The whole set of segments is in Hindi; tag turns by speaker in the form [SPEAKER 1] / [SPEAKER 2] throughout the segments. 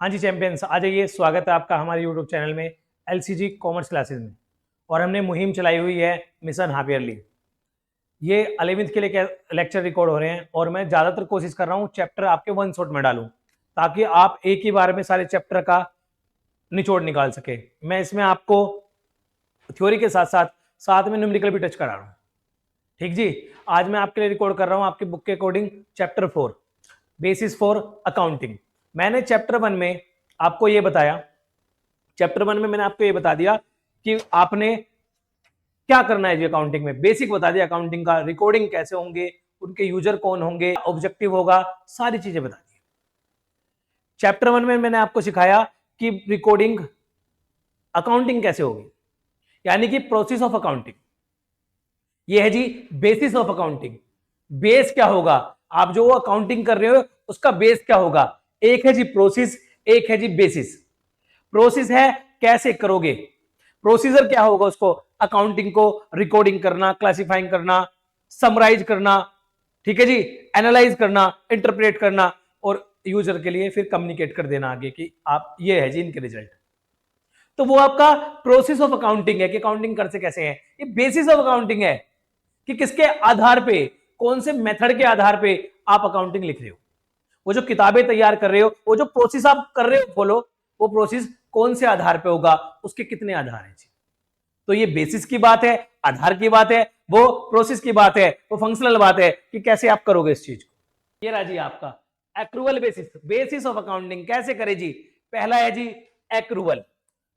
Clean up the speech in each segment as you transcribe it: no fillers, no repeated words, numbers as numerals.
[SPEAKER 1] हाँ जी चैंपियंस, आ जाइए। स्वागत है आपका हमारे यूट्यूब चैनल में एलसीजी कॉमर्स क्लासेस में। और हमने मुहिम चलाई हुई है मिशन हाफ ईयरली। ये 11वीं के लिए लेक्चर रिकॉर्ड हो रहे हैं और मैं ज़्यादातर कोशिश कर रहा हूँ चैप्टर आपके वन शॉट में डालूं, ताकि आप एक ही बार में सारे चैप्टर का निचोड़ निकाल सके। मैं इसमें आपको थ्योरी के साथ साथ साथ में न्यूमेरिकल भी टच करा रहा हूँ। ठीक जी। आज मैं आपके लिए रिकॉर्ड कर रहा हूँ आपकी बुक के according chapter 4 basis for accounting. मैंने चैप्टर 1 में आपको ये बताया, चैप्टर 1 में मैंने आपको ये बता दिया कि आपने क्या करना है जी अकाउंटिंग में। बेसिक बता दिया अकाउंटिंग का, रिकॉर्डिंग कैसे होंगे, उनके यूजर कौन होंगे, ऑब्जेक्टिव होगा, सारी चीजें बता दी। चैप्टर 1 में मैंने आपको सिखाया कि रिकॉर्डिंग अकाउंटिंग कैसे होगी, यानी कि प्रोसेस ऑफ अकाउंटिंग। ये है जी बेसिस ऑफ अकाउंटिंग। बेस क्या होगा, आप जो अकाउंटिंग कर रहे हो उसका बेस क्या होगा। एक है जी प्रोसेस, एक है जी बेसिस। प्रोसेस है कैसे करोगे, प्रोसीजर क्या होगा उसको, अकाउंटिंग को रिकॉर्डिंग करना, क्लासिफाइंग करना, समराइज करना, ठीक है जी, एनालाइज करना, इंटरप्रेट करना और यूजर के लिए फिर कम्युनिकेट कर देना आगे कि आप ये है जी इनके रिजल्ट। तो वो आपका प्रोसेस ऑफ अकाउंटिंग है कि अकाउंटिंग करते कैसे है। ये बेसिस ऑफ अकाउंटिंग है कि किसके आधार पे, कौन से मेथड के आधार पे आप अकाउंटिंग लिख रहे हो। वो जो किताबें तैयार कर रहे हो, वो जो प्रोसेस आप कर रहे हो फॉलो, वो प्रोसेस कौन से आधार पे होगा, उसके कितने आधार हैं। तो ये बेसिस की बात है, आधार की बात है, वो प्रोसेस की बात है, वो फंक्शनल बात है कि कैसे आप करोगे इस चीज को। ये रहा जी आपका accrual basis, basis of accounting कैसे करे जी। पहला है जी एक्रूवल,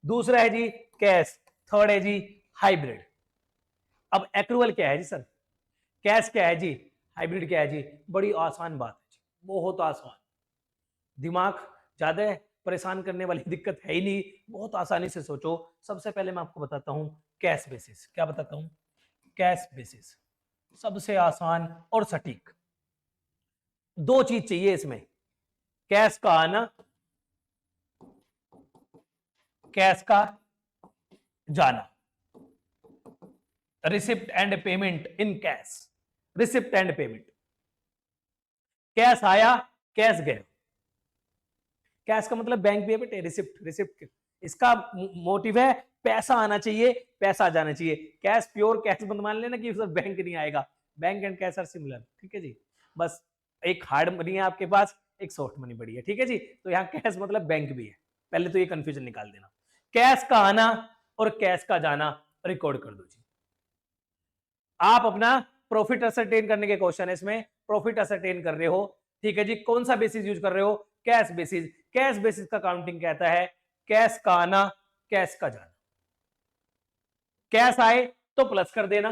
[SPEAKER 1] दूसरा है जी कैश, थर्ड है जी हाइब्रिड। अब एक्रूवल क्या है जी सर, कैश क्या है जी, हाइब्रिड क्या है जी। बड़ी आसान बात है जी, बहुत आसान, दिमाग ज्यादा परेशान करने वाली दिक्कत है ही नहीं, बहुत आसानी से सोचो। सबसे पहले मैं आपको बताता हूं कैश बेसिस। क्या बताता हूं, कैश बेसिस सबसे आसान और सटीक। दो चीज चाहिए इसमें, कैश का आना, कैश का जाना, receipt and payment in cash, receipt and payment. Cash आया, कैश गया। कैश का मतलब बैंक भी है बेटे, रिसिप्ट, रिसिप्ट इसका मोटिव है पैसा आना चाहिए, पैसा जाना चाहिए। कैश प्योर कैश मत मान लेना कि उस बैंक नहीं आएगा। Bank and cash are similar, ठीक है जी। बस एक हार्ड मनी है आपके पास, एक सॉफ्ट मनी पड़ी है, ठीक है जी। तो यहाँ कैश मतलब बैंक भी है, पहले तो ये कंफ्यूजन निकाल देना। कैश का आना और कैश का जाना रिकॉर्ड कर दो जी। आप अपना प्रॉफिट असरटेन करने के क्वेश्चन है इसमें, प्रॉफिट असरटेन कर रहे हो, ठीक है जी। कौन सा बेसिस यूज कर रहे हो, कैश बेसिस। कैश बेसिस का काउंटिंग कहता है कैश का आना, कैश का जाना। कैश आए तो प्लस कर देना,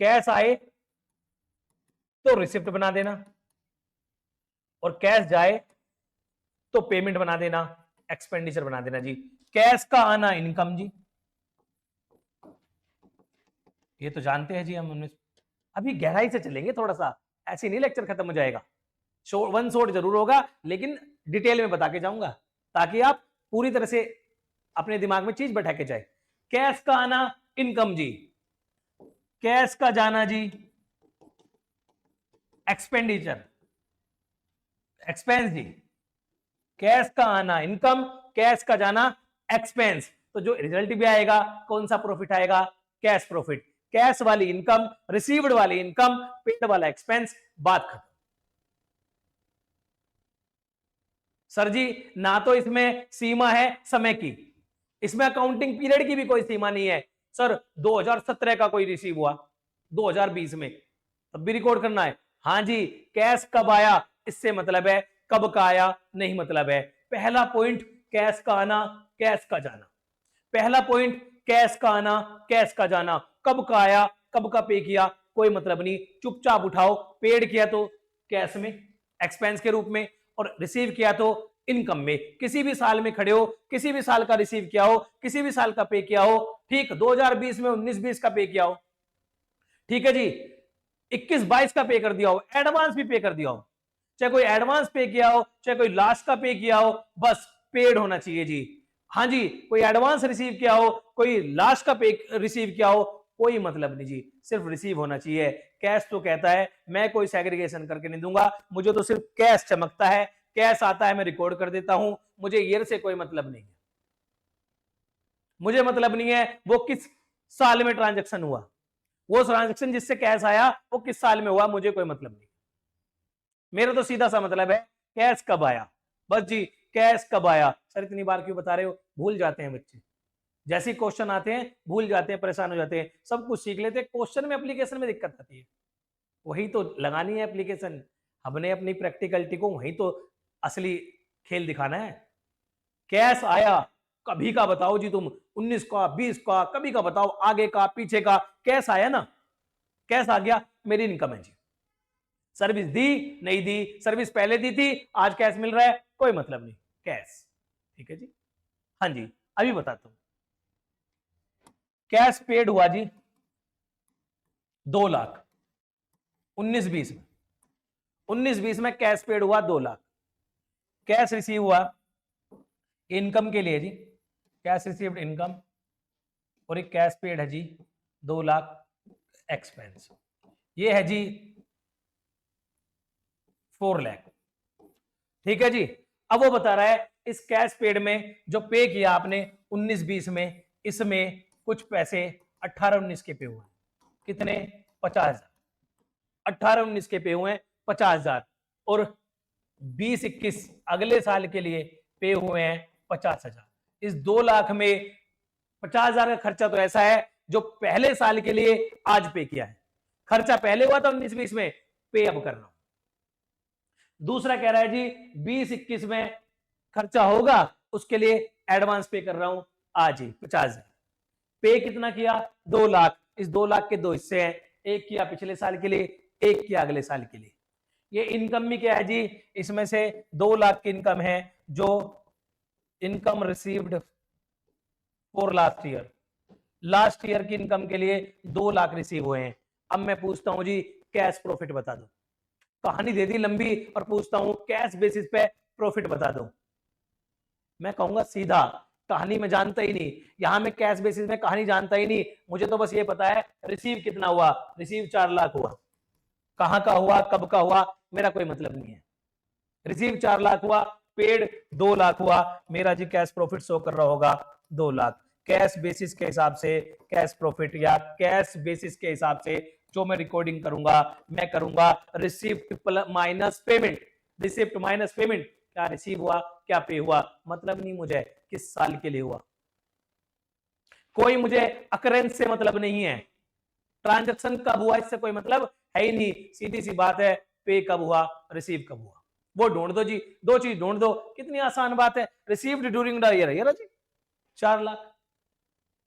[SPEAKER 1] कैश आए तो रिसिप्ट बना देना, और कैश जाए तो पेमेंट बना देना, एक्सपेंडिचर बना देना जी। कैश का आना इनकम जी, ये तो जानते हैं जी हम। अभी गहराई से चलेंगे थोड़ा सा, ऐसे नहीं लेक्चर खत्म हो जाएगा। वन शॉट जरूर होगा लेकिन डिटेल में बता के जाऊंगा, ताकि आप पूरी तरह से अपने दिमाग में चीज बैठा के जाए। कैश का आना इनकम जी, कैश का जाना जी एक्सपेंडिचर, एक्सपेंस जी। कैश का आना इनकम, कैश का जाना एक्सपेंस। तो जो रिजल्ट भी आएगा कौन सा प्रॉफिट आएगा, कैश प्रॉफिट। कैश वाली इनकम, रिसीव्ड वाली इनकम, पेड वाला एक्सपेंस, बात खत्म। सर जी ना तो इसमें सीमा है समय की, इसमें अकाउंटिंग पीरियड की भी कोई सीमा नहीं है। सर 2017 का कोई रिसीव हुआ 2020 में, तब भी रिकॉर्ड करना है। हाँ जी, कैश कब आया इससे मतलब है, कब का आया नहीं मतलब है। पहला पॉइंट कैश का आना, कैश का जाना। पहला पॉइंट कैश का आना, कैश का जाना। कब का आया, कब का पे किया, कोई मतलब नहीं, चुपचाप उठाओ। पेड किया तो कैश में, एक्सपेंस के रूप में, और रिसीव किया तो इनकम में। किसी भी साल में खड़े हो, किसी भी साल का रिसीव किया हो, किसी भी साल का पे किया हो, ठीक 2020 में 19-20 का पे किया हो, ठीक है जी, 21-22 का पे कर दिया हो, एडवांस भी पे कर दिया हो, चाहे कोई एडवांस पे किया हो, चाहे कोई लास्ट का पे किया हो, बस पेड होना चाहिए जी। हाँ जी, कोई एडवांस रिसीव किया हो, कोई लास्ट का पे रिसीव किया हो, कोई मतलब नहीं जी, सिर्फ रिसीव होना चाहिए। कैश तो कहता है मैं कोई सेग्रीगेशन करके नहीं दूंगा, मुझे तो सिर्फ कैश चमकता है, कैश आता है मैं रिकॉर्ड कर देता हूं, मुझे ईयर से कोई मतलब नहीं है, मुझे मतलब नहीं है वो किस साल में ट्रांजैक्शन हुआ, वो ट्रांजैक्शन जिससे कैश आया वो किस साल में हुआ, मुझे कोई मतलब नहीं। मेरा तो सीधा सा मतलब है कैश कब आया, बस जी कैश कब आया। सर इतनी बार क्यों बता रहे हो, भूल जाते हैं बच्चे, जैसे ही क्वेश्चन आते हैं भूल जाते हैं, परेशान हो जाते हैं, सब कुछ सीख लेते हैं, क्वेश्चन में एप्लीकेशन में दिक्कत आती है। वही तो लगानी है एप्लीकेशन, हमने अपनी प्रैक्टिकलिटी को वही तो असली खेल दिखाना है। कैश आया कभी का बताओ जी, तुम 19 का 20 का कभी का बताओ, आगे का पीछे का, कैश आया ना, कैश आ गया, मेरी इनकम है जी। सर्विस दी नहीं दी, सर्विस पहले दी थी आज कैश मिल रहा है, कोई मतलब नहीं, कैश। ठीक है जी, हाँ जी अभी बताता हूं। कैश पेड हुआ जी 2 लाख 19-20 में, 19-20 में कैश पेड हुआ 2 लाख। कैश रिसीव हुआ इनकम के लिए जी, कैश रिसीव्ड इनकम, और एक कैश पेड है जी 2 लाख एक्सपेंस, ये है जी 4 लाख। ठीक है जी, अब वो बता रहा है इस कैश पेड में जो पे किया आपने 19-20 में, इसमें कुछ पैसे 18-19 के पे हुए, कितने 50,000, 18-19 के पे हुए 50,000, और 20-21 अगले साल के लिए पे हुए हैं 50,000। इस 2 लाख में 50,000 का खर्चा तो ऐसा है जो पहले साल के लिए आज पे किया है, खर्चा पहले हुआ था 19-20 में, पे अब कर रहा हूं। दूसरा कह रहा है जी 20-21 में खर्चा होगा, उसके लिए एडवांस पे कर रहा हूं आज ही 50,000। पे कितना किया 2 लाख, इस 2 लाख के 2 हिस्से हैं, एक किया पिछले साल के लिए, एक किया अगले साल के लिए। ये इनकम भी क्या है जी, इसमें से 2 लाख की इनकम है जो income received for last year की इनकम के लिए 2 लाख रिसीव हुए हैं। अब मैं पूछता हूं जी कैश प्रॉफिट बता दो, कहानी दे दी लंबी और पूछता हूं कैश बेसिस पे प्रॉफिट बता दो। मैं कहूंगा सीधा, कहानी में जानता ही नहीं, यहां मैं कैश बेसिस में कहानी जानता ही नहीं, मुझे तो बस ये पता है रिसीव कितना हुआ, रिसीव 4 लाख हुआ, कहां का हुआ कब का हुआ मेरा कोई मतलब नहीं है, रिसीव 4 लाख हुआ, पेड 2 लाख हुआ, मेरा जी कैश प्रॉफिट शो कर रहा होगा 2 लाख। कैश बेसिस के हिसाब से कैश प्रॉफिट या कैश बेसिस के हिसाब से जो मैं रिकॉर्डिंग करूंगा, मैं करूंगा receipt minus payment, receipt minus payment, क्या रिसीव हुआ क्या पे हुआ, मतलब नहीं मुझे किस साल के लिए हुआ, कोई मुझे अकरेंस से मतलब नहीं है, ट्रांजैक्शन कब हुआ इससे कोई मतलब है ही नहीं, सीधी सी बात है पे कब हुआ रिसीव कब हुआ, वो ढूंढ दो जी, 2 चीज ढूंढ दो, कितनी आसान बात है। रिसीव्ड ड्यूरिंग द ईयर, ये ना जी 4 लाख,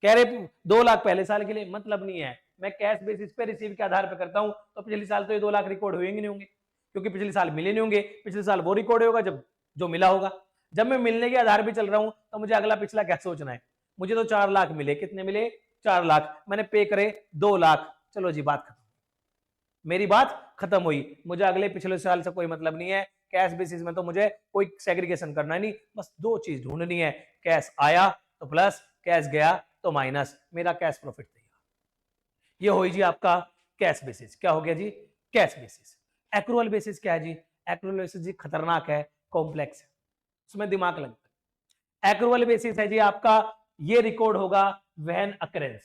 [SPEAKER 1] कह रहे 2 लाख पहले साल के लिए, मतलब नहीं है, मैं कैश बेसिस पे रिसीव के आधार पे करता हूं, तो पिछले साल तो ये 2 लाख रिकॉर्ड हुएंगे नहीं होंगे, क्योंकि पिछले साल मिले नहीं होंगे, पिछले साल वो रिकॉर्ड होगा जब जो मिला होगा। जब मैं मिलने के आधार पे चल रहा हूं तो मुझे अगला पिछला क्या सोचना है, मुझे तो 4 लाख मिले, कितने मिले 4 लाख, मैंने पे करे 2 लाख, चलो जी बात खत्म, मेरी बात खत्म हुई, मुझे अगले पिछले साल से कोई मतलब नहीं है, कैश बेसिस में तो मुझे कोई सेग्रीगेशन करना नहीं, बस 2 चीज ढूंढनी है, कैश आया तो प्लस, कैश गया तो माइनस, मेरा कैश प्रॉफिट तैयार। ये हो जी आपका कैश बेसिस, क्या हो गया जी कैश बेसिस। एक्रूअल बेसिस क्या है जी, एक्रूअल बेसिस जी खतरनाक है, कॉम्प्लेक्स है, उसमें दिमाग लगता है। एक्रूअल बेसिस है जी आपका, ये रिकॉर्ड होगा व्हेन अकरेंस,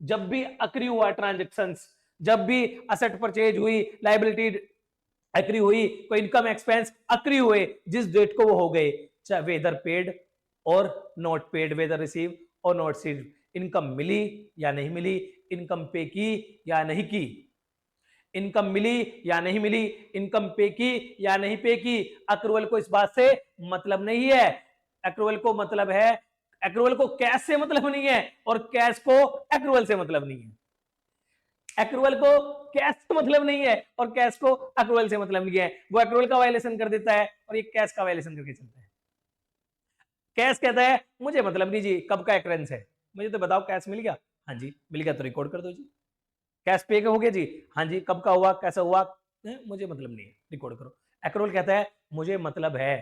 [SPEAKER 1] जब भी अक्री हुआ ट्रांजेक्शंस, जब भी असेट परचेज हुई, लाइबिलिटी अक्री हुई, कोई इनकम एक्सपेंस अक्री हुए, जिस डेट को वो हो गए, चाहे वेदर पेड और नॉट पेड, वेदर रिसीव और नॉट रिसीव, इनकम मिली या नहीं मिली, इनकम पे की या नहीं की, इनकम मिली या नहीं मिली, इनकम पे की या नहीं पे की, अक्रूवल को इस बात से मतलब नहीं है, अक्रूवल को मतलब है, अक्रूवल को कैश से मतलब नहीं है और कैश को अक्रूवल से मतलब नहीं है, अक्रूवल को कैश से मतलब नहीं है और कैश को अक्रूवल से मतलब नहीं है, वो अक्रूवल का वायलेशन कर देता है और ये कैश का वायलेशन करके चलता है। कैश कहता है मुझे मतलब नहीं जी कब का एक्रेंस है, मुझे तो बताओ कैश मिल गया, हाँ जी मिल गया तो रिकॉर्ड कर दो जी, कैश पे हो गया जी, हाँ जी कब का हुआ कैसा हुआ मुझे मतलब नहीं है, रिकॉर्ड करो। एक्रोल कहता है मुझे मतलब है,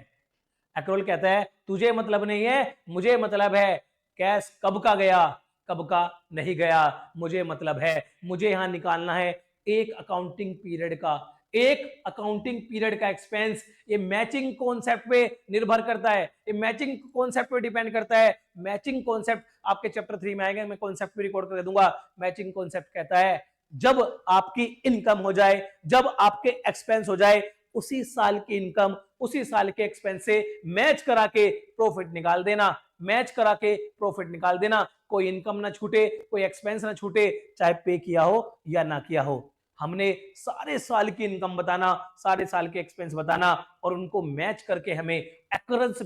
[SPEAKER 1] एक्रोल कहता है तुझे मतलब नहीं है मुझे मतलब है, कैश कब का गया कब का नहीं गया मुझे मतलब है, मुझे यहां निकालना है एक अकाउंटिंग पीरियड का, एक अकाउंटिंग पीरियड का एक्सपेंस ये मैचिंग कॉन्सेप्ट पे निर्भर करता है, ये मैचिंग कॉन्सेप्ट पे डिपेंड करता है। मैचिंग कॉन्सेप्ट आपके चैप्टर 3 में आएगा, मैं कॉन्सेप्ट भी रिकॉर्ड कर दूंगा। मैचिंग कॉन्सेप्ट कहता है जब आपकी इनकम हो जाए, जब आपके एक्सपेंस हो जाए, उसी साल की इनकम उसी साल के एक्सपेंस से मैच करा के प्रॉफिट निकाल देना, मैच करा के प्रॉफिट निकाल देना। कोई इनकम ना छूटे, कोई एक्सपेंस ना छूटे, चाहे पे किया हो या ना किया हो। हमने सारे साल की इनकम बताना, सारे साल के एक्सपेंस बताना और उनको मैच करके हमें अकरेंस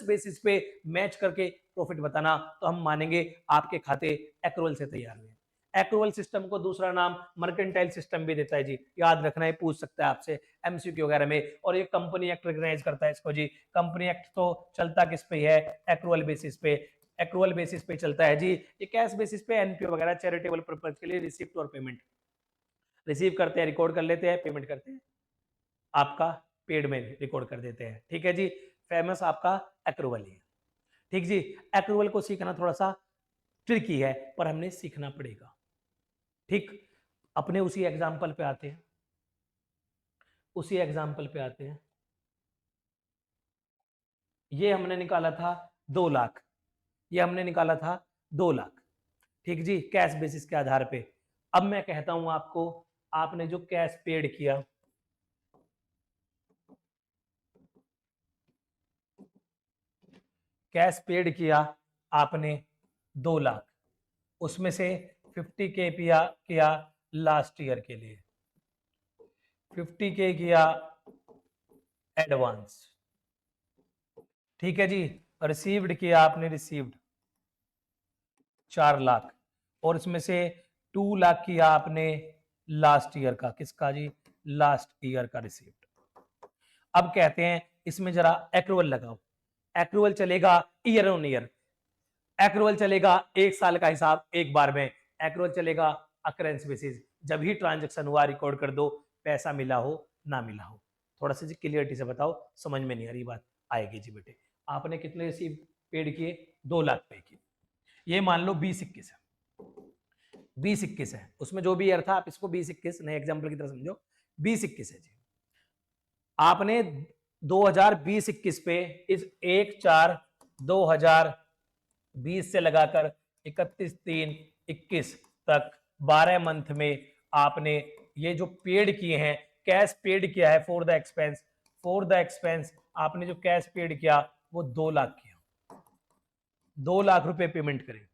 [SPEAKER 1] बेसिस पे मैच करके प्रॉफिट बताना, तो हम मानेंगे आपके खाते एक्रूअल से तैयार हुए। एक्रूअल सिस्टम को दूसरा नाम मर्केंटाइल सिस्टम भी देता है जी, याद रखना है, पूछ सकता है आपसे एमसीक्यू वगैरह में। और ये कंपनी एक्ट रिकॉग्नाइज करता है इसको जी। कंपनी एक्ट तो चलता किस पे है? एक्रूअल बेसिस पे, एक्रूअल बेसिस पे चलता है जी। ये कैश बेसिस पे एनपीओ वगैरह चैरिटेबल पर्पज के लिए रिसिप्ट और पेमेंट रिसीव करते हैं, रिकॉर्ड कर लेते हैं, पेमेंट करते हैं, आपका पेड में रिकॉर्ड कर देते हैं। ठीक है जी, फेमस आपका एक्रूअल ही है। ठीक जी, एक्रूअल को सीखना थोड़ा सा ट्रिकी है पर हमने सीखना पड़ेगा। ठीक, अपने उसी एग्जाम्पल पे आते हैं, उसी एग्जाम्पल पे आते हैं। ये हमने निकाला था 2 लाख, ये हमने निकाला था 2 लाख। ठीक जी, कैश बेसिस के आधार पे। अब मैं कहता हूं आपको, आपने जो कैश पेड किया, कैश पेड किया आपने 2 लाख, उसमें से 50K किया लास्ट ईयर के लिए, 50K किया एडवांस। ठीक है जी, रिसीव्ड किया आपने, रिसीव्ड 4 लाख, और इसमें से 2 लाख किया आपने लास्ट ईयर का, किसका जी? लास्ट ईयर का रिसीव्ड। अब कहते हैं इसमें जरा एक्रूअल लगाओ। एक्रूअल चलेगा ईयर ऑन ईयर, एक्रूअल चलेगा एक साल का हिसाब एक बार में, एक्रूअल चलेगा अकरेंस बेसिस, जब ही ट्रांजैक्शन हुआ रिकॉर्ड कर दो, पैसा मिला हो ना मिला हो। थोड़ा सा जी क्लियरिटी से बताओ, समझ में नहीं आ रही बात? आएगी जी बेटे। आपने कितने रिसीव पेड किए? 2 लाख पे किए। ये मान लो 20-21 है, 20-21 है, उसमें जो भी ईयर था आप इसको 20-21 नए एग्जाम्पल की तरह समझो, 20-21 है जी। आपने 2020-21 पे इस 1/4/2020 से लगाकर 31/3/21 तक 12 मंथ में आपने ये जो पेड किए हैं, कैश पेड किया है for the expense, for the expense आपने जो कैश पेड किया वो 2 लाख किया, 2 लाख रुपए पेमेंट करें।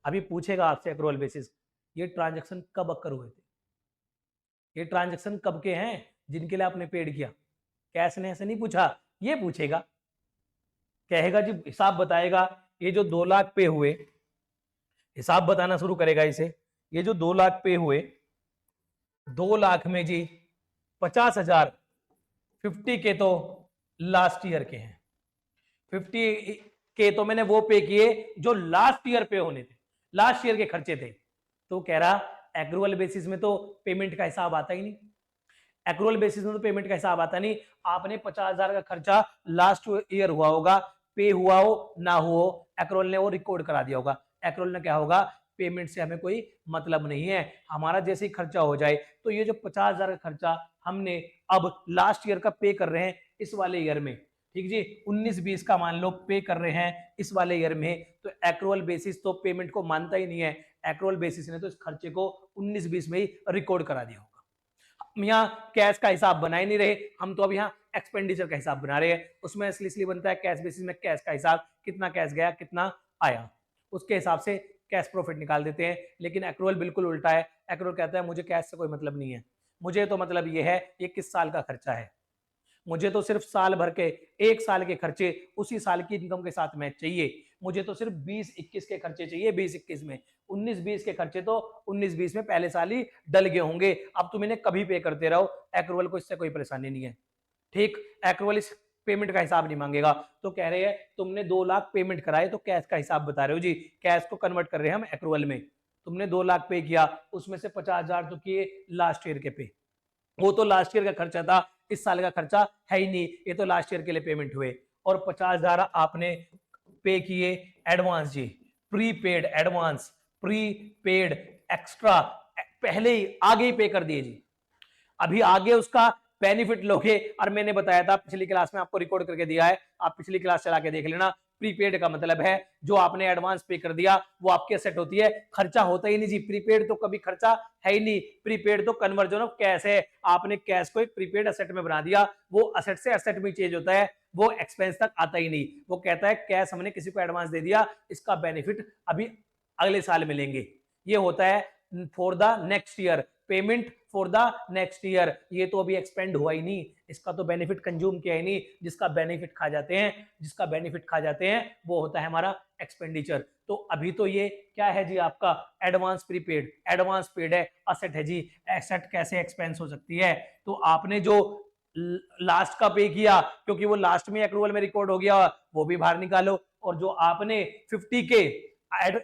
[SPEAKER 1] अभी पूछेगा आपसे एक्रूअल बेसिस, ये ट्रांजैक्शन कब अकर हुए थे? ये ट्रांजैक्शन कब के हैं जिनके लिए आपने पेड किया? कैश ने ऐसे नहीं पूछा, ये पूछेगा, कहेगा जी हिसाब बताएगा, ये जो 2 लाख पे हुए, हिसाब बताना शुरू करेगा इसे, ये जो 2 लाख पे हुए, 2 लाख में जी 50,000 50 के तो लास्ट ईयर के हैं, 50 के तो मैंने वो पे किए जो लास्ट ईयर पे होने थे, लास्ट ईयर के खर्चे थे। तो कह रहा एक्रूअल बेसिस में तो पेमेंट का हिसाब आता ही नहीं, एक्रूअल बेसिस में तो पेमेंट का हिसाब आता नहीं। आपने 50,000 का खर्चा लास्ट ईयर हुआ होगा, पे हुआ हो ना हो, एक्रूअल ने वो रिकॉर्ड करा दिया होगा। एक्रूअल ने क्या होगा, पेमेंट से हमें कोई मतलब नहीं है, हमारा जैसे ही खर्चा हो जाए, तो ये जो 50,000 का खर्चा हमने अब लास्ट ईयर का पे कर रहे हैं इस वाले ईयर में, ठीक जी, 19-20 का मान लो पे कर रहे हैं इस वाले ईयर में, तो एक्रूअल बेसिस तो पेमेंट को मानता ही नहीं है। एक्रूअल बेसिस ने तो इस खर्चे को 19-20 में ही रिकॉर्ड करा दिया होगा। हम यहाँ कैश का हिसाब बना ही नहीं रहे, हम तो अब यहाँ एक्सपेंडिचर का हिसाब बना रहे हैं। उसमें इसलिए बनता है कैश बेसिस में कैश का हिसाब, कितना कैश गया कितना आया, उसके हिसाब से कैश प्रॉफिट निकाल देते हैं। लेकिन एक्रूअल बिल्कुल उल्टा है, एक्रूअल कहता है मुझे कैश से कोई मतलब नहीं है, मुझे तो मतलब ये है ये किस साल का खर्चा है, मुझे तो सिर्फ साल भर के एक साल के खर्चे उसी साल की इनकम के साथ मैच चाहिए, मुझे तो सिर्फ 20-21 के खर्चे चाहिए 20-21 में, 19-20 के खर्चे तो 19-20 में पहले साल ही डल गए होंगे, अब तुम इन्हें कभी पे करते रहो, एक्रूअल को इससे कोई परेशानी नहीं है। ठीक, एक्रूअल इस पेमेंट का हिसाब नहीं मांगेगा। तो कह रहे हैं तुमने 2 लाख पेमेंट कराए तो कैश का हिसाब बता रहे हो जी, कैश को कन्वर्ट कर रहे हैं हम एक्रूअल में। तुमने 2 लाख पे किया, उसमें से 50,000 तो किए लास्ट ईयर के पे, वो तो लास्ट ईयर का खर्चा था, इस साल का खर्चा है ही नहीं, ये तो लास्ट ईयर के लिए पेमेंट हुए। और 50,000 आपने पे किए एडवांस जी, प्रीपेड एडवांस, प्रीपेड एक्स्ट्रा, पहले ही आगे ही पे कर दिए जी। अभी आगे उसका बेनिफिट लोगे। और मैंने बताया था पिछली क्लास में, आपको रिकॉर्ड करके दिया है, आप पिछली क्लास चला के देख लेना। प्रीपेड का मतलब है जो आपने एडवांस पे कर दिया वो आपकी एसेट होती है, खर्चा होता ही नहीं जी। प्रीपेड तो कभी खर्चा है ही नहीं, प्रीपेड तो कन्वर्जन ऑफ कैश है। आपने कैश को एक प्रीपेड एसेट में बना दिया, वो एसेट से एसेट में चेंज होता है, वो एक्सपेंस तक आता ही नहीं। वो कहता है कैश हमने किसी को एडवांस दे दिया, इसका बेनिफिट अभी अगले साल मिलेंगे। ये होता है for the next year, payment for the next year. ये तो अभी एक्सपेंड हुआ ही नहीं, इसका तो बेनिफिट कंज्यूम किया ही नहीं। जिसका बेनिफिट खा जाते हैं, जिसका बेनिफिट खा जाते हैं वो होता है हमारा एक्सपेंडिचर। तो अभी तो ये क्या है जी, आपका एडवांस प्रीपेड, एडवांस पेड है, असेट है जी। एसेट कैसे एक्सपेंस हो सकती है? तो आपने जो लास्ट का पे किया, क्योंकि वो लास्ट में एक्रूवल में रिकॉर्ड हो गया, वो भी बाहर निकालो। और जो आपने 50 के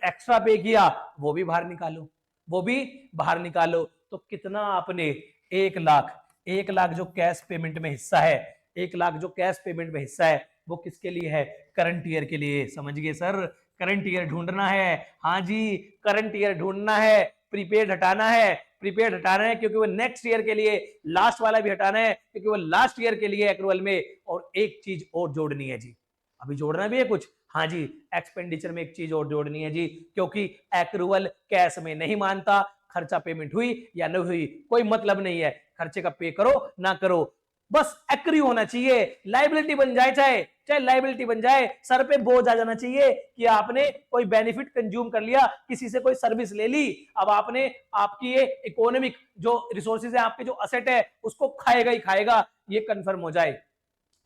[SPEAKER 1] एक्स्ट्रा पे किया वो भी बाहर निकालो, वो भी बाहर निकालो। तो कितना आपने 1 लाख, 1 लाख जो कैश पेमेंट में हिस्सा है, 1 लाख जो कैश पेमेंट में हिस्सा है वो किसके लिए है? करंट ईयर के लिए। समझ गए सर? करंट ईयर ढूंढना है, हाँ जी, करंट ईयर ढूंढना है। प्रीपेड हटाना है, प्रीपेड हटाना है क्योंकि वो नेक्स्ट ईयर के लिए, लास्ट वाला भी हटाना है क्योंकि वो लास्ट ईयर के लिए एक्रूवल में। और एक चीज और जोड़नी है जी, अभी जोड़ना भी है कुछ, हाँ जी, एक्सपेंडिचर में एक चीज और जोड़नी है जी, क्योंकि एक्रूवल कैश में नहीं मानता। खर्चा पेमेंट हुई या नहीं हुई कोई मतलब नहीं है, खर्चे का पे करो ना करो, बस एग्री होना चाहिए। लाइबिलिटी बन जाए, चाहे चाहे लाइबिलिटी बन जाए, सर पे बोझ आ जाना चाहिए कि आपने कोई बेनिफिट कंज्यूम कर लिया, किसी से कोई सर्विस ले ली, अब आपने आपकी ये इकोनॉमिक जो रिसोर्सेज है, आपके जो असेट है, उसको खाएगा ही खाएगा, ये कंफर्म हो जाए,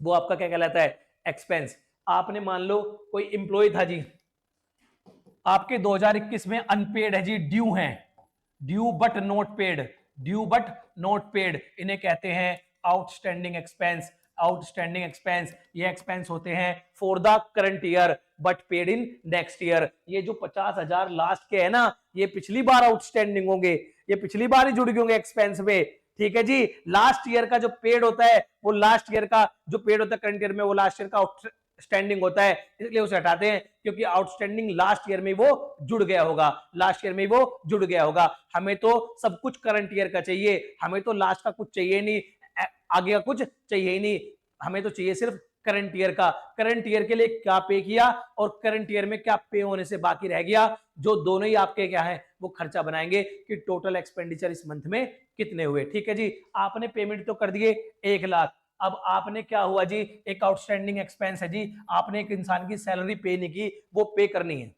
[SPEAKER 1] वो आपका क्या कहलाता है? एक्सपेंस। आपने मान लो कोई इंप्लॉय था जी, आपके 2021 में अनपेड है जी, ड्यू है, due but not paid, due but not paid, इन्हें कहते हैं आउटस्टैंडिंग एक्सपेंस। आउटस्टैंडिंग एक्सपेंस, ये एक्सपेंस होते हैं for the current year but paid in next year. ये जो 50,000 लास्ट के है ना, ये पिछली बार आउटस्टैंडिंग होंगे, ये पिछली बार ही जुड़ गए होंगे एक्सपेंस में, ठीक है जी। लास्ट ईयर का जो पेड होता है, वो लास्ट ईयर का जो पेड होता है करंट ईयर में, वो लास्ट ईयर का आउटस्टैंडिंग होता है, इसलिए उसे हटाते हैं क्योंकि आउटस्टैंडिंग लास्ट ईयर में वो जुड़ गया होगा, लास्ट ईयर में वो जुड़ गया होगा। हमें तो सब कुछ करंट ईयर का चाहिए, हमें तो लास्ट का कुछ चाहिए नहीं, आगे का कुछ चाहिए ही नहीं, हमें तो चाहिए सिर्फ करंट ईयर का। करंट ईयर के लिए क्या पे किया और करंट ईयर में क्या पे होने से बाकी रह गया, जो दोनों ही आपके क्या है वो खर्चा बनाएंगे कि टोटल एक्सपेंडिचर इस मंथ में कितने हुए। ठीक है जी, आपने पेमेंट तो कर दिए 1 लाख, अब आपने क्या हुआ जी, एक आउटस्टैंडिंग एक्सपेंस है जी, आपने एक इंसान की सैलरी पे नहीं की, वो पे करनी है।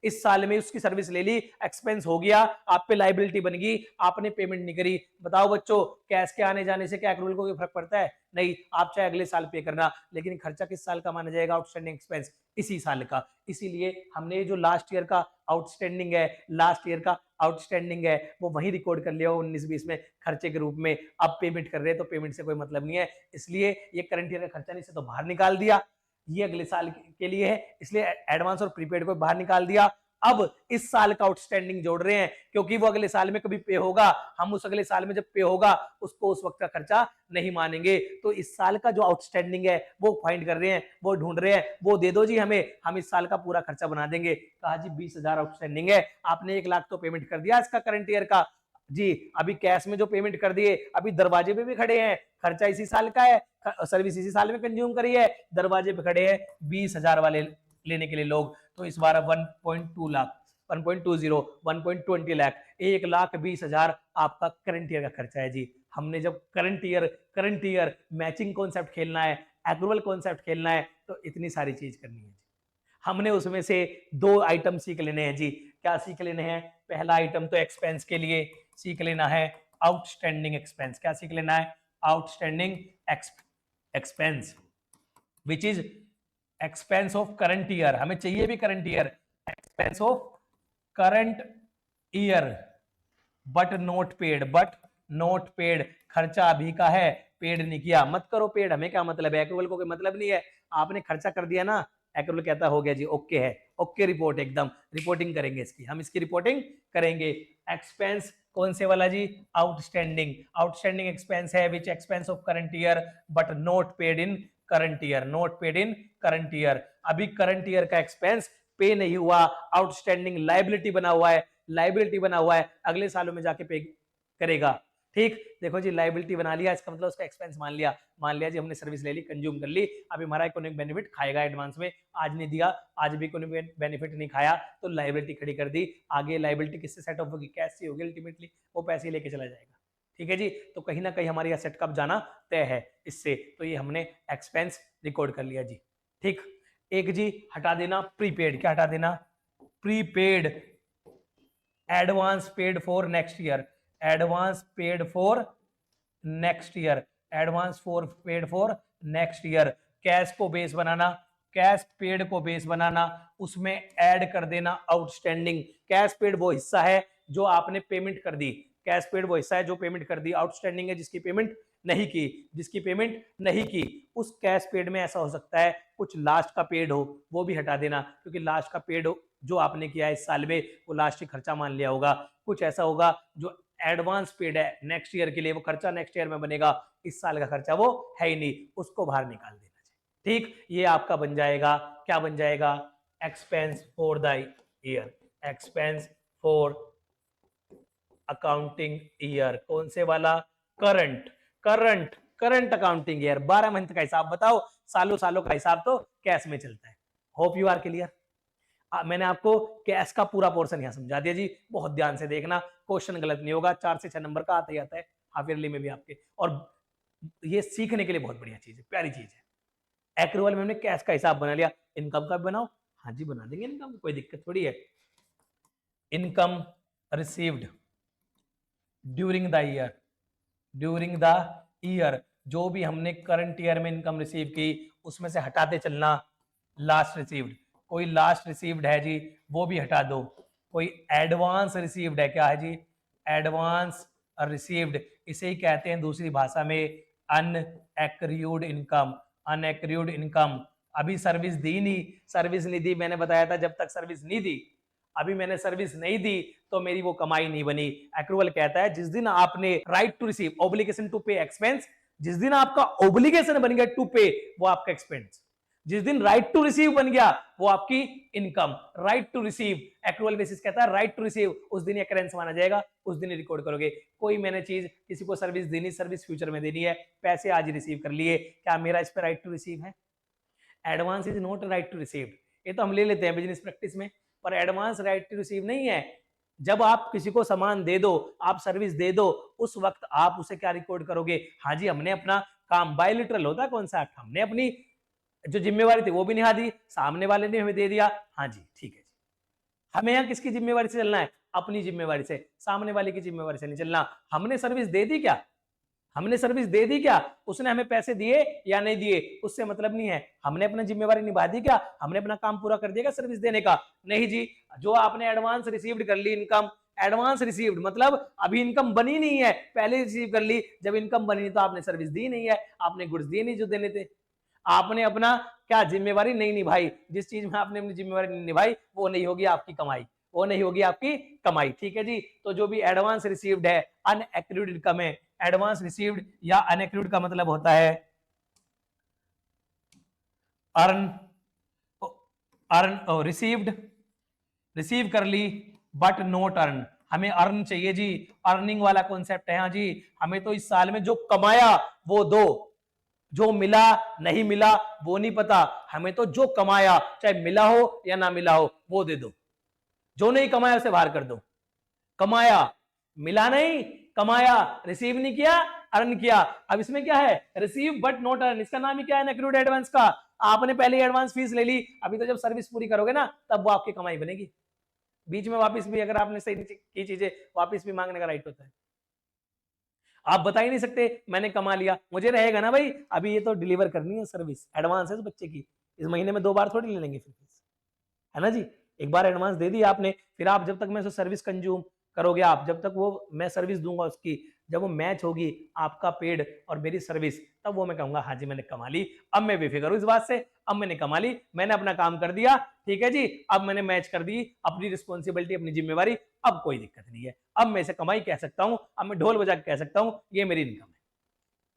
[SPEAKER 1] इस साल में उसकी सर्विस ले ली, एक्सपेंस हो गया, आप पे लाइबिलिटी बन गई, आपने पेमेंट नहीं करी। बताओ बच्चों, कैश के आने जाने से क्या एक्रूवल को कोई फर्क पड़ता है? नहीं, आप चाहे अगले साल पे करना, लेकिन खर्चा किस साल का माना जाएगा? आउटस्टैंडिंग एक्सपेंस इसी साल का। इसीलिए हमने जो लास्ट ईयर का आउटस्टैंडिंग है, लास्ट ईयर का आउटस्टैंडिंग है, वो वही रिकॉर्ड कर लिया 19-20 में खर्चे के रूप में। अब पेमेंट कर रहे हैं तो पेमेंट से कोई मतलब नहीं है, इसलिए ये करंट ईयर का खर्चा नहीं से तो बाहर निकाल दिया, ये अगले साल के लिए है, इसलिए एडवांस और प्रीपेड को बाहर निकाल दिया। अब इस साल का आउटस्टैंडिंग जोड़ रहे हैं क्योंकि वो अगले साल में कभी पे होगा, हम उस अगले साल में जब पे होगा उसको उस वक्त का खर्चा नहीं मानेंगे। तो इस साल का जो आउटस्टैंडिंग है वो फाइंड कर रहे हैं, वो ढूंढ रहे हैं, वो दे दो जी हमें, हम इस साल का पूरा खर्चा बना देंगे। कहा जी 20,000 आउटस्टैंडिंग है, आपने 1 लाख तो पेमेंट कर दिया इसका करंट ईयर का जी, अभी कैश में जो पेमेंट कर दिए, अभी दरवाजे पे भी खड़े हैं, खर्चा इसी साल का है, सर्विस इसी साल में कंज्यूम करी है, दरवाजे पे खड़े हैं 20,000 वाले लेने के लिए लोग। तो इस बार 1.2 लाख, 1.20, 1.20 लाख, 1,20,000 आपका करंट ईयर का खर्चा है जी। हमने जब करंट ईयर मैचिंग कॉन्सेप्ट खेलना है, एक्रूवल कॉन्सेप्ट खेलना है, तो इतनी सारी चीज करनी है जी। हमने उसमें से 2 आइटम सीख लेने हैं जी। क्या सीख लेने हैं? पहला आइटम तो एक्सपेंस के लिए सीख लेना है आउटस्टैंडिंग एक्सपेंस। क्या सीख लेना है? Outstanding expense which is expense of current year, हमें चाहिए भी current year, expense of current year but not paid, but not paid, खर्चा अभी का है, पेड नहीं किया, मत करो पेड, हमें क्या मतलब है, एक्रूवल को कोई मतलब नहीं है, आपने खर्चा कर दिया ना, एक्रूवल कहता हो गया जी, ओके है, ओके रिपोर्ट, एकदम रिपोर्टिंग करेंगे इसकी, हम इसकी रिपोर्टिंग करेंगे। एक्सपेंस कौन से वाला जी? आउटस्टैंडिंग, आउटस्टैंडिंग एक्सपेंस है which expense of current year but not paid in current year, not paid in current year. अभी करंट ईयर का एक्सपेंस पे नहीं हुआ, आउटस्टैंडिंग लाइबिलिटी बना हुआ है, लाइबिलिटी बना हुआ है, अगले सालों में जाके पे करेगा। ठीक, देखो जी लाइबिलिटी बना लिया, इसका मतलब उसका एक्सपेंस मान लिया जी हमने सर्विस ले ली, कंज्यूम कर ली, अभी हमारा इकोनॉमिक बेनिफिट खाएगा एडवांस में, आज नहीं दिया, आज भी इकोनॉमिक बेनिफिट नहीं खाया तो लाइबिलिटी खड़ी कर दी। आगे लाइबिलिटी किससे सेट ऑफ होगी, कैश से होगी, अल्टीमेटली वो पैसे लेके चला जाएगा। ठीक है जी, तो कहीं ना कहीं हमारी एसेट कब जाना तय है इससे, तो ये हमने एक्सपेंस रिकॉर्ड कर लिया जी। ठीक, एक जी हटा देना प्रीपेड, क्या हटा देना, prepaid, advance paid for next year, advance paid for next year, advance for paid for next year. Cash को बेस बनाना, कैश पेड को बेस बनाना, उसमें ऐड कर देना आउटस्टैंडिंग। कैश पेड वो हिस्सा है जो आपने पेमेंट कर दी, कैश पेड वो हिस्सा है जो पेमेंट कर दी, आउटस्टैंडिंग है जिसकी पेमेंट नहीं की, जिसकी पेमेंट नहीं की। उस कैश पेड में ऐसा हो सकता है कुछ लास्ट का पेड हो, वो भी हटा देना, क्योंकि लास्ट का पेड जो आपने किया है इस साल में वो लास्ट ही खर्चा मान लिया होगा। कुछ ऐसा होगा जो एडवांस पेड है नेक्स्ट ईयर के लिए, वो खर्चा नेक्स्ट ईयर में बनेगा, इस साल का खर्चा वो है ही नहीं, उसको बाहर निकाल देना चाहिए। ठीक, ये आपका बन जाएगा, क्या बन जाएगा, expense for the year, expense for accounting year. कौन से वाला, current, current current accounting year. 12 month का हिसाब बताओ, सालों सालों का हिसाब तो कैश में चलता है। Hope you are clear. मैंने आपको कैश का पूरा पोर्शन यहां समझा दिया जी, बहुत ध्यान से देखना, क्वेश्चन गलत नहीं होगा, 4 से 6 नंबर का आता ही आता है हाफ ईयरली में भी आपके, और ये सीखने के लिए बहुत बढ़िया चीज है, प्यारी चीज है। एक्रूअल में हमने कैश का हिसाब बना लिया, इनकम का भी बनाओ, हाँ जी बना देंगे इनकम, कोई दिक्कत थोड़ी है। Income received during the year, during the year, जो भी हमने करंट ईयर में इनकम रिसीव की उसमें से हटाते चलना लास्ट रिसीव्ड। कोई लास्ट रिसीव्ड है जी वो भी हटा दो, कोई एडवांस रिसीव्ड है, क्या है जी, एडवांस रिसीव्ड, इसे ही कहते हैं दूसरी भाषा में अनएक्रूड इनकम, अनएक्रूड इनकम। अभी सर्विस दी नहीं, सर्विस नहीं दी, मैंने बताया था जब तक सर्विस नहीं दी, अभी मैंने सर्विस नहीं दी तो मेरी वो कमाई नहीं बनी। एक्रूअल कहता है जिस दिन आपने right to receive, obligation to pay expense, जिस दिन आपका ऑब्लिगेशन बन गया टू पे वो आपका एक्सपेंस, जिस दिन राइट टू रिसीव बन गया वो आपकी income. Right to receive accrual basis कहता है राइट टू रिसीव, उस दिन अकरेंस माना जाएगा, उस दिन रिकॉर्ड करोगे। कोई मैंने चीज किसी को सर्विस देनी, सर्विस फ्यूचर में देनी है, पैसे आज रिसीव कर लिए, क्या मेरा इस पर राइट टू रिसीव है? Advance is not right to receive, ये तो हम ले लेते हैं बिजनेस प्रैक्टिस में, पर एडवांस राइट टू रिसीव नहीं है। जब आप किसी को सामान दे दो, आप सर्विस दे दो, उस वक्त आप उसे क्या रिकॉर्ड करोगे, हाँ जी हमने अपना काम, बायलिटरल होता है कॉन्सेप्ट, हमने अपनी जो जिम्मेवारी थी वो भी निभा दी, सामने वाले ने हमें दे दिया, हाँ जी ठीक है जी। हमें यहाँ किसकी जिम्मेवारी से चलना है, अपनी जिम्मेवारी से, सामने वाले की जिम्मेवारी से नहीं चलना। हमने सर्विस दे दी क्या, हमने सर्विस दे दी क्या, उसने हमें पैसे दिए या नहीं दिए उससे मतलब नहीं है, हमने अपनी जिम्मेवारी निभा दी क्या, हमने अपना काम पूरा कर दिया क्या सर्विस देने का, नहीं जी। जो आपने एडवांस रिसीव्ड कर ली इनकम, एडवांस रिसीव्ड मतलब अभी इनकम बनी नहीं है, पहले रिसीव कर ली, जब इनकम बनी तो आपने सर्विस दी नहीं है, आपने गुड्स दिए नहीं जो देने थे, आपने अपना क्या जिम्मेवारी नहीं निभाई, जिस चीज में आपने अपनी जिम्मेवारी नहीं निभाई वो नहीं होगी आपकी कमाई, वो नहीं होगी आपकी कमाई। ठीक है जी, तो जो भी एडवांस रिसीव्ड है अनएक्रूड इनकम है, एडवांस रिसीव्ड या अनएक्रूड का मतलब होता है अर्न, अर्न रिसीव्ड, रिसीव कर ली बट नॉट अर्न, हमें अर्न चाहिए जी, अर्निंग वाला कॉन्सेप्ट है, हाँ जी हमें तो इस साल में जो कमाया वो दो, जो मिला नहीं मिला वो नहीं पता, हमें तो जो कमाया चाहे मिला हो या ना मिला हो वो दे दो, जो नहीं कमाया उसे बाहर कर दो। कमाया, मिला नहीं, कमाया, रिसीव नहीं किया, अर्न किया। अब इसमें क्या है, रिसीव बट नॉट अर्न, इसका नाम ही क्या है, अनएक्रूड एडवांस का। आपने पहले एडवांस फीस ले ली, अभी तो जब सर्विस पूरी करोगे ना तब वो आपकी कमाई बनेगी। बीच में वापस भी अगर आपने सही की चीजें वापस भी मांगने का राइट होता है। आप बता ही नहीं सकते मैंने कमा लिया, मुझे रहेगा ना भाई, अभी ये तो डिलीवर करनी है सर्विस, एडवांस है तो बच्चे की, इस महीने में 2 बार थोड़ी ले लेंगे फिर, है ना जी। एक बार एडवांस दे दी आपने, फिर आप जब तक मैं सर्विस कंज्यूम करोगे, आप जब तक वो मैं सर्विस दूंगा उसकी, जब वो मैच होगी आपका पेड और मेरी सर्विस, तब वो मैं कहूंगा हाँ जी मैंने कमा ली, अब मैं बेफिक्र हूं इस बात से, अब मैंने कमा ली, मैंने अपना काम कर दिया, ठीक है जी, अब मैंने मैच कर दी अपनी रिस्पॉन्सिबिलिटी, अपनी जिम्मेवारी, अब कोई दिक्कत नहीं है, अब मैं इसे कमाई कह सकता हूं, अब मैं ढोल बजा के कह सकता हूं ये मेरी इनकम है।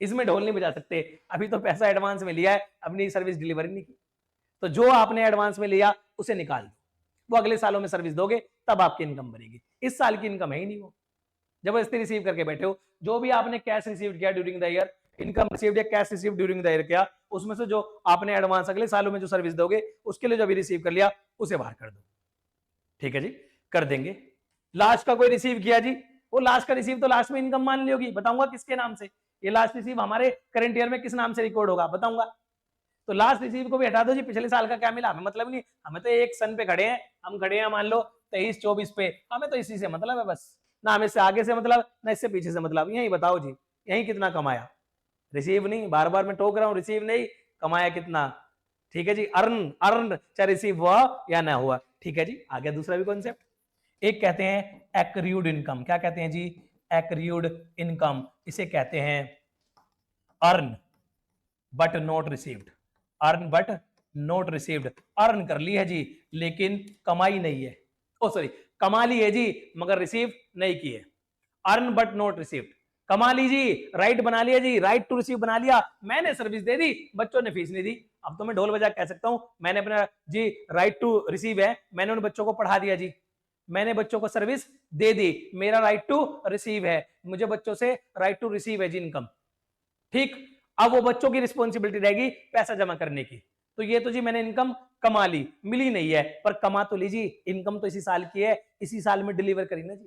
[SPEAKER 1] इसमें ढोल नहीं बजा सकते, अभी तो पैसा एडवांस में लिया है, अपनी सर्विस डिलीवरी नहीं की, तो जो आपने एडवांस में लिया उसे निकाल दो, वो अगले सालों में सर्विस दोगे तब आपकी इनकम बनेगी, इस साल की इनकम है ही नहीं, वो जबरदस्ती रिसीव करके बैठे हो, जो भी आपने कैश रिसीव किया during the year, income received या cash receive during the year किया, उसमें से जो आपने एडवांस अगले सालों में जो सर्विस दोगे उसके लिए जो भी रिसीव कर लिया उसे बाहर कर दो। ठीक है जी, कर देंगे। लास्ट का कोई रिसीव किया जी, वो लास्ट का रिसीव तो लास्ट में इनकम मान ली होगी, बताऊंगा किसके नाम से, ये लास्ट रिसीव हमारे करंट ईयर में किस नाम से रिकॉर्ड होगा बताऊंगा। तो लास्ट रिसीव को भी हटा दो जी, पिछले साल का क्या मिला हमें मतलब नहीं, हमें तो एक सन पे खड़े हैं, हम खड़े हैं मान लो 23-24 पे, हमें तो इसी से मतलब है बस, ना हमें इससे आगे से मतलब ना इससे पीछे से मतलब, यही बताओ जी यही कितना कमाया, रिसीव नहीं, बार बार मैं टोक रहा हूं, रिसीव नहीं, कमाया कितना। ठीक है जी, अर्न अर्न चाहे रिसीव हुआ या ना हुआ। ठीक है जी, आ गया दूसरा भी कॉन्सेप्ट, एक कहते हैं एक्रूड इनकम। क्या कहते हैं जी, एक्रूड इनकम, इसे कहते हैं earn but not received, earn but not received, earn कर ली है जी लेकिन कमाई नहीं है, ओ सॉरी कमा ली है जी मगर रिसीव नहीं की है, अर्न बट नॉट रिसीव्ड। कमा ली जी, राइट बना लिया जी, राइट टू रिसीव बना लिया, मैंने सर्विस दे दी, बच्चों ने फीस नहीं दी, अब तो मैं ढोल बजा कह सकता हूं मैंने अपना जी राइट टू रिसीव है, मैंने उन बच्चों को पढ़ा दिया जी, मैंने बच्चों को सर्विस दे दी, मेरा राइट टू रिसीव है, मुझे बच्चों से राइट टू रिसीव है जी इनकम। ठीक, अब वो बच्चों की रिस्पॉन्सिबिलिटी रहेगी पैसा जमा करने की। तो ये तो जी मैंने इनकम कमा ली, मिली नहीं है पर कमा तो लीजिए, इनकम तो इसी साल की है, इसी साल में डिलीवर करी ना जी,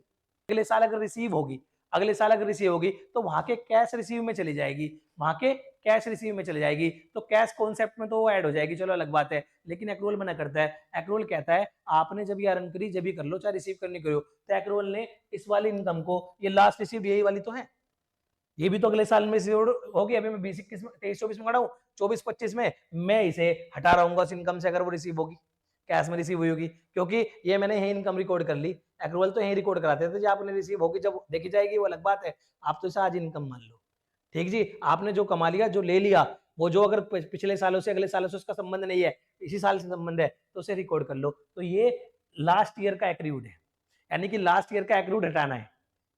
[SPEAKER 1] अगले साल अगर रिसीव होगी, अगले साल अगर रिसीव होगी तो वहां के कैश रिसीव में चली जाएगी, वहां के कैश रिसीव में चली जाएगी, तो कैश कॉन्सेप्ट में तो वो ऐड हो जाएगी, चलो अलग बात है। लेकिन एक्रूअल मना करता है, एक्रूअल कहता है आपने जब ये अर्न करी जब भी कर लो, चाहे रिसीव करनी करो, तो एक्रूअल ने इस वाली इनकम को, ये लास्ट रिसीव यही वाली तो है, ये भी तो अगले साल में होगी, अभी मैं 20-21 में 23-24 में खड़ा हूँ, 24-25 में मैं इसे हटा रहा हूँ इनकम से, अगर वो रिसीव होगी कैश में रिसीव हुई होगी, क्योंकि ये मैंने यही इनकम रिकॉर्ड कर ली, एक्रूअल तो यही रिकॉर्ड कराते थे, जब आपने रिसीव होगी जब देखी जाएगी वो अलग बात है, आप तो इसे आज इनकम मान लो। ठीक जी, आपने जो कमा लिया जो ले लिया, वो जो अगर पिछले सालों से अगले सालों से उसका संबंध नहीं है, इसी साल से संबंध है, तो उसे रिकॉर्ड कर लो। तो ये लास्ट ईयर का एक्रूड है, यानी कि लास्ट ईयर का एक्रूड हटाना है,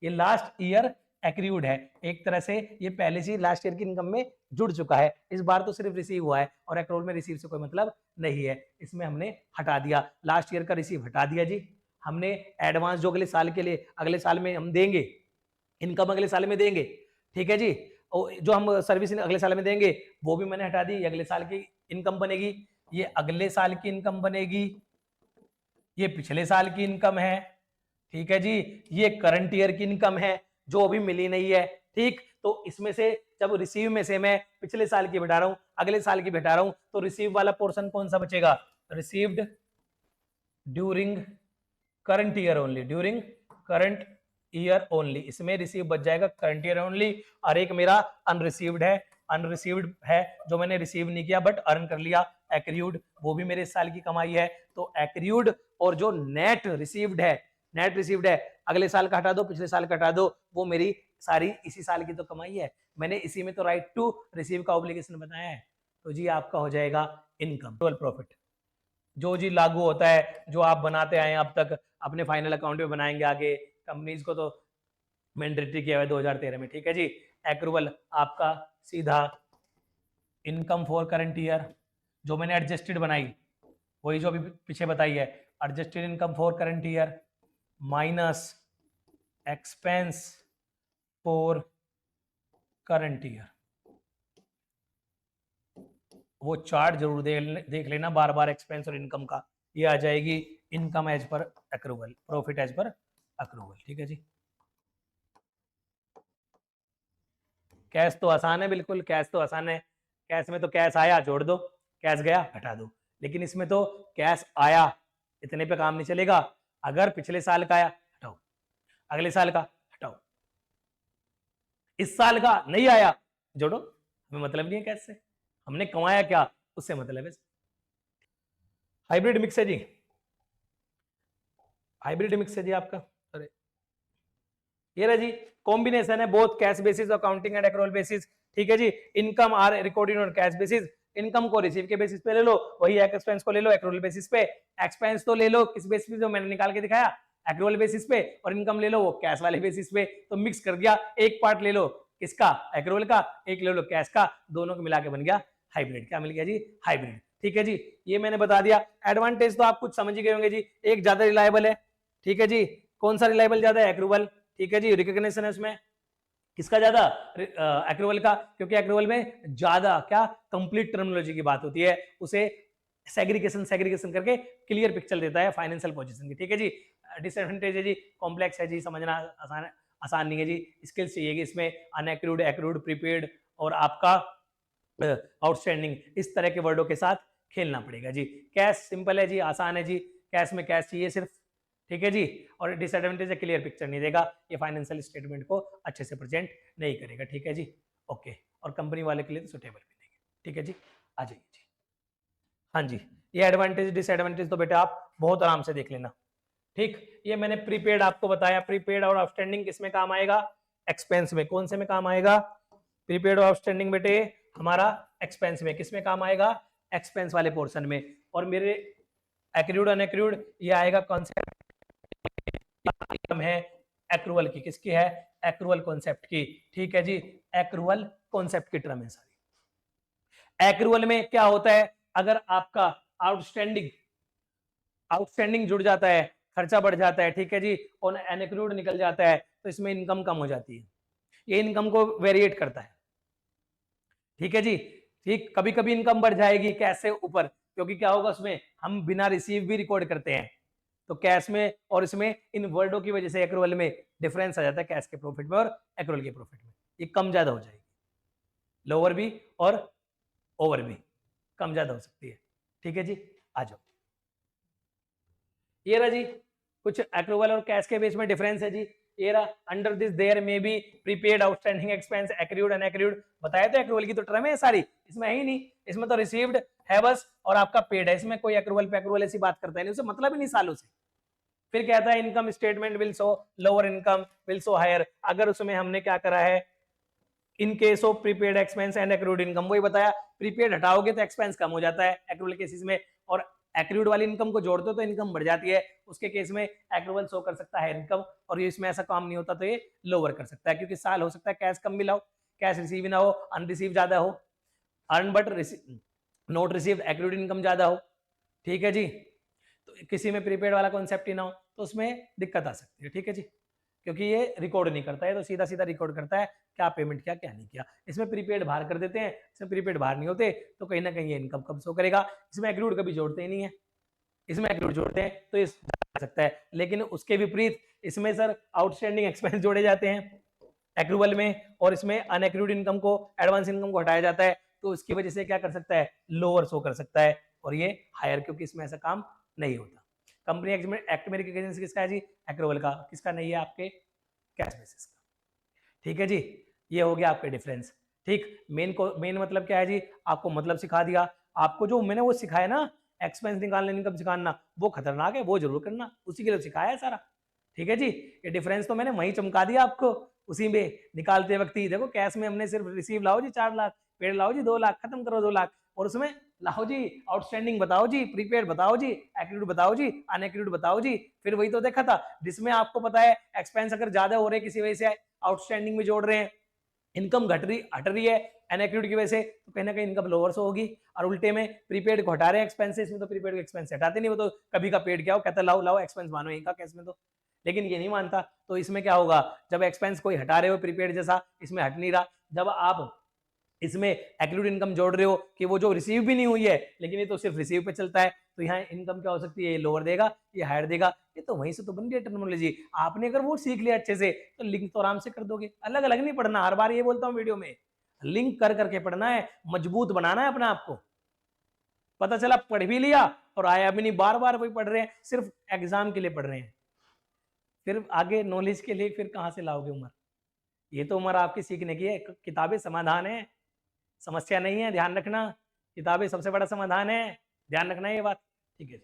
[SPEAKER 1] ये लास्ट ईयर एक्रूड है, एक तरह से ये पहले से लास्ट ईयर की इनकम में जुड़ चुका है, इस बार तो सिर्फ रिसीव हुआ है और एक्रूड में रिसीव से कोई मतलब नहीं है, इसमें हमने हटा दिया, लास्ट ईयर का रिसीव हटा दिया जी, हमने एडवांस जो अगले साल के लिए अगले साल में हम देंगे, इनकम अगले साल में देंगे, ठीक है जी, और जो हम सर्विस अगले साल में देंगे वो भी मैंने हटा दी, ये अगले साल की इनकम बनेगी, ये अगले साल की इनकम बनेगी, ये पिछले साल की इनकम है, ठीक है जी, ये करंट ईयर की इनकम है जो अभी मिली नहीं है। ठीक, तो इसमें से जब रिसीव में से मैं पिछले साल की घटा रहा हूं, अगले साल की घटा रहा हूं, तो रिसीव वाला पोर्शन कौन सा बचेगा, received during current year only, during current year only, इसमें रिसीव बच जाएगा करंट ईयर ओनली, और एक मेरा अनरिसीव्ड है जो मैंने रिसीव नहीं किया बट अर्न कर लिया, एक्रूड, वो भी मेरे इस साल की कमाई है। तो एक्रूड और जो नेट रिसीव्ड है अगले साल का हटा दो, पिछले साल का हटा दो, वो मेरी सारी इसी साल की तो कमाई है, मैंने इसी में तो राइट टू रिसीव का ऑब्लिगेशन बताया है, तो जी आपका हो जाएगा इनकम प्रॉफिट, जो जी लागू होता है, जो आप बनाते आए अब तक अपने फाइनल अकाउंट में बनाएंगे आगे, कंपनीज को तो मैंडेटरी किया हुआ है 2013 में। ठीक है जी, एक्रूवल आपका सीधा इनकम फॉर करंट ईयर, जो मैंने एडजस्टेड बनाई वही जो अभी पीछे बताई है, adjusted income for current year minus expense for current year, वो चार्ट जरूर देख लेना बार बार एक्सपेंस और इनकम का, ये आ जाएगी income as per accrual, profit as per accrual. ठीक है जी, कैश तो आसान है, बिल्कुल कैश तो आसान है, कैश में तो कैश आया जोड़ दो, कैश गया हटा दो, लेकिन इसमें तो कैश आया इतने पे काम नहीं चलेगा, अगर पिछले साल का आया हटाओ, अगले साल का हटाओ, इस साल का नहीं आया जोड़ो, हमें मतलब नहीं है कैश से, हमने कमाया क्या उससे मतलब है। हाइब्रिड मिक्स है जी, हाइब्रिड मिक्स है जी आपका, अरे ये रहा जी, कॉम्बिनेशन है both cash basis accounting and accrual basis. ठीक है जी, income are recorded on cash basis, income को रिसीव के बेसिस पे ले लो, वही एक्सपेंस को ले लो एक्रूवल बेसिस पे, एक्सपेंस तो ले लो किस बेसिस पे जो मैंने निकाल के दिखाया एक्रूवल बेसिस पे, और इनकम ले लो वो कैश वाले बेसिस पे, तो मिक्स कर दिया, एक पार्ट ले लो किसका एक्रूवल का, एक ले लो कैश का, दोनों को मिला के बन गया हाइब्रिड। क्या मिल गया जी, हाइब्रिड। ठीक है जी, ये मैंने बता दिया, एडवांटेज तो आप कुछ समझ ही गए होंगे जी, एक ज्यादा रिलायबल है, ठीक है जी, कौन सा रिलायबल ज्यादा है, एक्रूवल, ठीक है जी, रिकॉग्निशन है उसमें, किसका ज्यादा? एक्रूवल का, क्योंकि एक्रूवल में ज्यादा क्या कंप्लीट टर्मिनोलॉजी की बात होती है, उसे सेग्रीगेशन करके क्लियर पिक्चर देता है फाइनेंशियल पोजीशन की। ठीक है जी। डिसएडवांटेज है जी, कॉम्प्लेक्स है जी, समझना आसान नहीं है जी, स्किल्स चाहिए कि इसमें अनएक्रूड, एक्रूड, प्रीपेड और आपका आउटस्टैंडिंग, इस तरह के वर्डों के साथ खेलना पड़ेगा जी। कैश सिंपल है जी, आसान है जी, कैश में कैश चाहिए सिर्फ। ठीक है जी। और डिसएडवांटेज है क्लियर पिक्चर नहीं देगा, ये फाइनेंशियल स्टेटमेंट को अच्छे से प्रेजेंट नहीं करेगा। ठीक है जी। ओके। और कंपनी वाले के लिए तो सुटेबल भी नहीं है। ठीक है जी। आ जाइए जी। हाँ जी, ये एडवांटेज डिसएडवांटेज तो बेटा आप बहुत आराम से देख लेना। ठीक, ये मैंने प्रीपेड आपको बताया, प्रीपेड और आउटस्टैंडिंग किसमें काम आएगा? एक्सपेंस में। कौन से में काम आएगा? प्रीपेड और आउटस्टैंडिंग बेटे हमारा एक्सपेंस में। किसमें काम आएगा? एक्सपेंस वाले पोर्शन में। और मेरे एक्रूड अनएक्रूड ये आएगा कॉन्सेप्ट है एक्रूवल की। किसकी है? एक्रूवल कॉन्सेप्ट की। ठीक है जी, एक्रूवल कॉन्सेप्ट की टर्म है सारी। एक्रूवल में क्या होता है? अगर आपका आउटस्टैंडिंग जुड़ जाता है, खर्चा बढ़ जाता है, ठीक है जी, और अनएक्रूड निकल जाता है, तो इसमें इनकम कम हो जाती है। ये इनकम को वेरिएट करता है। ठीक है जी। ठीक, कभी कभी इनकम बढ़ जाएगी कैश से ऊपर, क्योंकि क्या होगा उसमें हम बिना रिसीव भी रिकॉर्ड करते हैं, तो कैश में और इसमें इन वर्डों की वजह से एक्रूवल में डिफरेंस आ जाता है, कैश के प्रॉफिट में और एक्रूवल के प्रॉफिट में। ये कम ज्यादा हो जाएगी, लोअर भी और ओवर भी कम ज्यादा हो सकती है। ठीक है जी। आ जाओ, ये रहा जी कुछ एक्रूवल और कैश के बीच में डिफरेंस है जी। ये रहा, under this there may be prepaid, outstanding, expense, accrued, unaccrued. बताया तो एक्रूवल की तो टर्म है सारी, इसमें है ही नहीं। इसमें तो रिसीव्ड है बस और आपका पेड है, इसमें कोई एक्रूवल पे एक्रूवल ऐसी बात करता है नहीं, उसे मतलब ही नहीं सालों से। फिर कहता है income statement will show lower income will show higher. अगर उसमें हमने क्या करा है, in case of prepaid expense and accrued income, वही बताया, प्रीपेड हटाओगे तो एक्सपेंस कम हो जाता है एक्रूवल केसेस में, और एक्रूड वाली इनकम को जोड़ते हो तो इनकम बढ़ जाती है। उसके केस में एक्रूवल शो कर सकता है इनकम, और ये इसमें ऐसा काम नहीं होता तो ये लोअर कर सकता है, क्योंकि साल हो सकता है कैश कम मिला हो, कैश रिसीव ना हो, अनरिसीव ज्यादा हो, earn but note receive accrued income ज्यादा हो। ठीक है जी। तो किसी में प्रीपेड वाला कॉन्सेप्ट ही ना हो तो उसमें दिक्कत आ सकती है। ठीक है जी, क्योंकि ये रिकॉर्ड नहीं करता है, तो सीधा सीधा रिकॉर्ड करता है क्या पेमेंट किया क्या नहीं किया। इसमें प्रीपेड बाहर कर देते हैं, इसमें प्रीपेड बाहर नहीं होते, तो कहीं ना कहीं ये इनकम कम शो करेगा। इसमें एक्रूड कभी जोड़ते ही नहीं है, इसमें एक्रूड जोड़ते हैं तो ये जा सकता है। लेकिन उसके विपरीत इसमें सर आउटस्टैंडिंग एक्सपेंस जोड़े जाते हैं एक्रूवल में, और इसमें अनएक्रूड इनकम को, एडवांस इनकम को हटाया जाता है, तो उसकी वजह से क्या कर सकता है, लोअर शो कर सकता है, और ये हायर, क्योंकि इसमें ऐसा काम नहीं होता। कंपनी एक्ट में रिकॉग्निशन किसका है जी? एक्रूवल का। किसका नहीं है? आपके कैश बेसिस का। ठीक है जी, ये हो गया आपके डिफरेंस। ठीक, मेन मतलब क्या है जी? आपको मतलब सिखा दिया। आपको जो मैंने वो सिखाया ना, एक्सपेंस निकालने, इनकम निकालना, वो खतरनाक है, वो जरूर करना, उसी के लिए सिखाया है सारा। ठीक है जी, ये डिफरेंस तो मैंने वहीं चमका दिया आपको, उसी में निकालते वक्त ही। देखो कैश में हमने सिर्फ रिसीव लाओ जी 4 लाख, पेड लाओ जी 2 लाख, खत्म करो 2 लाख, और उसमें लाओ जी आउटस्टैंडिंग बताओ जी, प्रीपेड बताओ जी, एक्रूड बताओ जी, अनएक्रूड बताओ जी। फिर वही तो देखा था, जिसमें आपको पता है एक्सपेंस अगर ज्यादा हो रहे किसी वजह से आउटस्टैंडिंग में जोड़ रहे हैं, इनकम हट रही है अनएक्रूड की वजह से, तो कहीं ना कहीं इनकम लोअर से होगी। और उल्टे में प्रीपेड को हटा रहे हैं एक्सपेंसेस में, तो प्रीपेड को एक्सपेंस हटाते नहीं, वो तो कभी का पेड क्या हो, कहता लाओ लाओ एक्सपेंस मानो इनका कैश में, तो लेकिन ये नहीं मानता। तो इसमें क्या होगा, जब एक्सपेंस कोई हटा रहे हो प्रीपेड जैसा, इसमें हट नहीं रहा, जब आप इसमें एक्रूड इनकम जोड़ रहे हो कि वो जो रिसीव भी नहीं हुई है, लेकिन ये तो सिर्फ रिसीव पे चलता है, तो यहाँ इनकम क्या हो सकती है, ये लोअर देगा, ये हायर देगा। ये तो वहीं से तो बन गया टर्मिनोलॉजी। आपने अगर वो सीख लिया अच्छे से, तो लिंक तो आराम से कर दोगे, अलग अलग नहीं पढ़ना। हर बार ये बोलता हूँ वीडियो में, लिंक कर करके पढ़ना है, मजबूत बनाना है अपने आप को। पता चला पढ़ भी लिया और आया भी नहीं, बार बार वही पढ़ रहे हैं, सिर्फ एग्जाम के लिए पढ़ रहे हैं, फिर आगे नॉलेज के लिए फिर कहां से लाओगे उम्र? ये तो उम्र आपकी सीखने की है, किताबें समाधान है, समस्या नहीं है, ध्यान रखना। किताबें सबसे बड़ा समाधान है, ध्यान रखना ये बात। ठीक है जी।